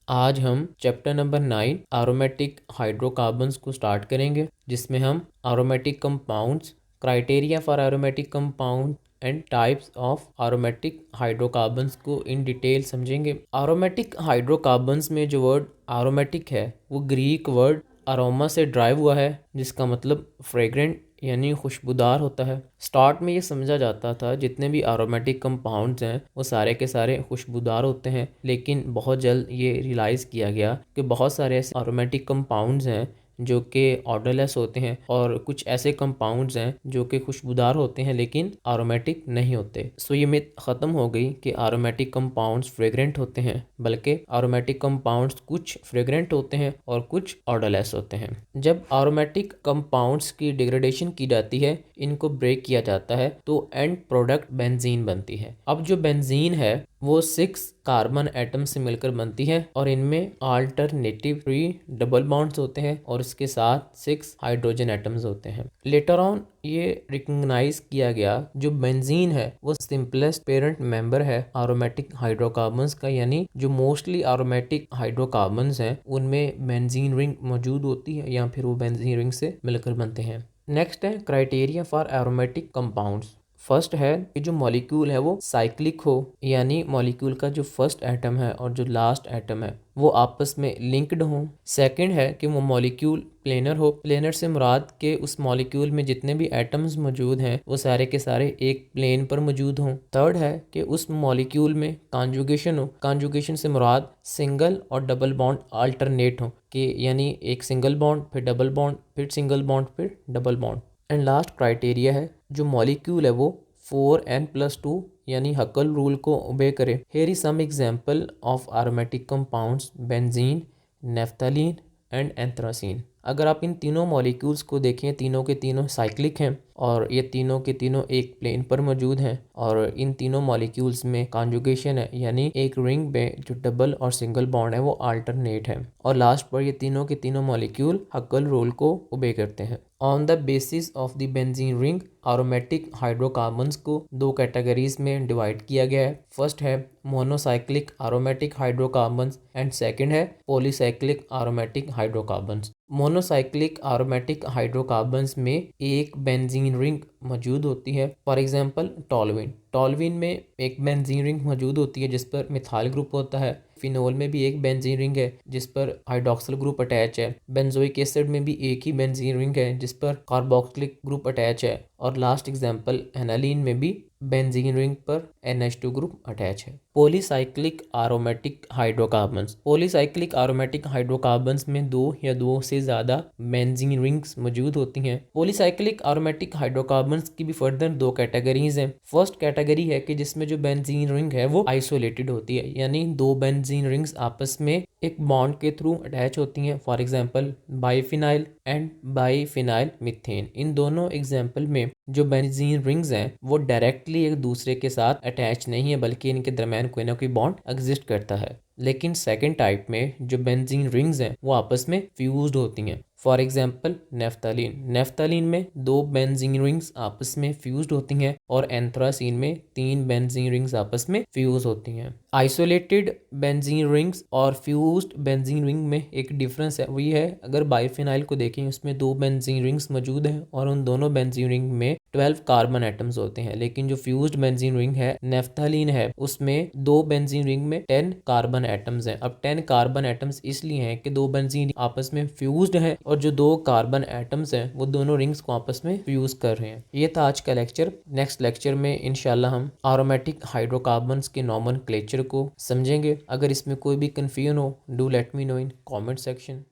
आज हम chapter number 9 aromatic hydrocarbons को स्टार्ट करेंगे, जिसमें हम aromatic compounds, criteria for aromatic compound and types of aromatic hydrocarbons को इन डिटेल समझेंगे। एरोमेटिक हाइड्रोकार्बन्स में जो वर्ड एरोमेटिक है वो ग्रीक वर्ड अरोमा से ड्राइव हुआ है, जिसका मतलब फ्रेग्रेंट यानी खुशबूदार होता है। स्टार्ट में ये समझा जाता था जितने भी एरोमेटिक कंपाउंड्स हैं वो सारे के सारे खुशबूदार होते हैं, लेकिन बहुत जल्द ये रियलाइज़ किया गया कि बहुत सारे ऐसे एरोमेटिक कंपाउंड्स हैं जो कि ऑर्डरलेस होते हैं और कुछ ऐसे कंपाउंड्स हैं जो कि खुशबूदार होते हैं लेकिन एरोमेटिक नहीं होते। सो ये मिथ ख़त्म हो गई कि एरोमेटिक कंपाउंड्स फ्रेग्रेंट होते हैं, बल्कि एरोमेटिक कंपाउंड्स कुछ फ्रेग्रेंट होते हैं और कुछ ऑर्डरलेस होते हैं। जब एरोमेटिक कंपाउंड्स की डिग्रेडेशन की जाती है, इनको ब्रेक किया जाता है, तो एंड प्रोडक्ट बेंजीन बनती है। अब जो बेंजीन है वो 6 कार्बन एटम से मिलकर बनती है और इनमें अल्टरनेटिव 3 डबल बॉन्ड्स होते हैं और इसके साथ 6 हाइड्रोजन एटम्स होते हैं। लेटर ऑन ये रिकग्नाइज किया गया जो बेंजीन है वो सिंपलेस्ट पेरेंट मेंबर है एरोमेटिक हाइड्रोकार्बन्स का, यानी जो मोस्टली एरोमेटिक हाइड्रोकार्बन्स हैं उनमें बेंजीन रिंग मौजूद होती है या फिर वो बेंजीन रिंग से मिलकर बनते हैं। नेक्स्ट है criteria for aromatic compounds. First है कि जो मॉलिक्यूल है वो साइक्लिक हो, यानी मॉलिक्यूल का जो फर्स्ट एटम है और जो लास्ट एटम है वो आपस में लिंक्ड हो। सेकंड है कि वो मॉलिक्यूल प्लेनर हो। प्लेनर से मुराद के उस मॉलिक्यूल में जितने भी एटम्स मौजूद हैं वो सारे के सारे एक प्लेन पर मौजूद हों। थर्ड है कि उस मॉलिक्यूल में कॉन्जुगेशन हो। कॉन्जुगेशन से मुराद सिंगल और डबल बॉन्ड अल्टरनेट हो, कि यानी एक सिंगल बॉन्ड फिर डबल बॉन्ड फिर सिंगल बॉन्ड फिर double bond. And last criteria है जो मॉलिक्यूल है वो 4n+2 यानी हकल रूल को ओबे करे। Here is some example of aromatic compounds benzene, naphthalene and anthracene. अगर आप इन तीनों मॉलिक्यूल्स को देखें, तीनों के तीनों साइक्लिक हैं और ये तीनों के तीनों एक प्लेन पर मौजूद हैं और इन तीनों मॉलिक्यूल्स में कॉन्जुगेशन है, यानी एक रिंग में जो डबल और सिंगल बॉन्ड है वो अल्टरनेट है। और लास्ट पर ये तीनों के तीनों मॉलिक्यूल हकल रूल को ओबे करते हैं। On the basis of the benzene ring aromatic hydrocarbons को 2 कैटेगरीज में डिवाइड किया गया है। फर्स्ट है monocyclic aromatic hydrocarbons and second है polycyclic aromatic hydrocarbons. Monocyclic aromatic hydrocarbons में एक बेंजीन रिंग मौजूद होती है। For example toluene. टॉलुइन में एक बेंजीन रिंग मौजूद होती है जिस पर मिथाइल ग्रुप होता है। फिनोल में भी एक बेंजीन रिंग है जिस पर हाइड्रोक्सिल ग्रुप अटैच है। बेंजोइक एसिड में भी एक ही बेंजीन रिंग है जिस पर कार्बोक्सिलिक ग्रुप अटैच है। और लास्ट एग्जांपल एनालीन में भी बेंजीन रिंग पर NH2 ग्रुप अटैच है। Polycyclic aromatic hydrocarbons. Polycyclic aromatic hydrocarbons में 2 या 2 से ज़्यादा बेंजीन रिंग्स मौजूद होती हैं। पॉलीसाइक्लिक एरोमेटिक हाइड्रोकार्बन्स की भी फर्दर 2 कैटेगरीज हैं। फर्स्ट कैटेगरी है कि जिसमें जो बेंजीन रिंग है वो आइसोलेटेड होती है, यानी 2 बेंजीन रिंग्स आपस में एक बॉन्ड के थ्रू अटैच होती हैं। For example biphenyl and biphenyl methane. इन दोनों एग्जांपल में जो बेंजीन रिंग्स हैं वो डायरेक्टली एक दूसरे के साथ अटैच नहीं है, बल्कि इनके दरम्यान कोई ना कोई बॉन्ड एग्जिस्ट करता है। लेकिन सेकंड टाइप में जो बेंजीन रिंग्स हैं वो आपस में फ्यूज्ड होती हैं। For example naphthalene. नेफ्थलीन में 2 बेंजीन रिंग्स आपस में फ्यूज्ड होती हैं और एंथ्रासीन में 3 बेंजीन रिंग्स आपस में फ्यूज होती हैं। आइसोलेटेड बेंजीन रिंग्स और फ्यूज्ड बेंजीन रिंग में एक डिफरेंस है, वो ये है अगर बाइफिनाइल को देखें उसमें 2 बेंजीन रिंग्स मौजूद हैं और उन दोनों बेंजीन रिंग में 12 कार्बन एटम्स होते हैं। लेकिन जो फ्यूज्ड बेंजीन रिंग है नेफ्थलीन है उसमें 2 बेंजीन रिंग में 10 कार्बन एटम्स हैं। अब 10 कार्बन एटम्स इसलिए हैं कि 2 बेंजीन आपस में फ्यूज्ड हैं और जो 2 कार्बन एटम्स हैं वो दोनों रिंग्स को आपस में फ्यूज कर रहे हैं। ये था आज का लेक्चर। नेक्स्ट लेक्चर में इंशाल्लाह हम एरोमेटिक हाइड्रोकार्बन्स के नॉमेनक्लेचर को समझेंगे। अगर इसमें कोई भी कंफ्यूजन हो, do let me know in comment section.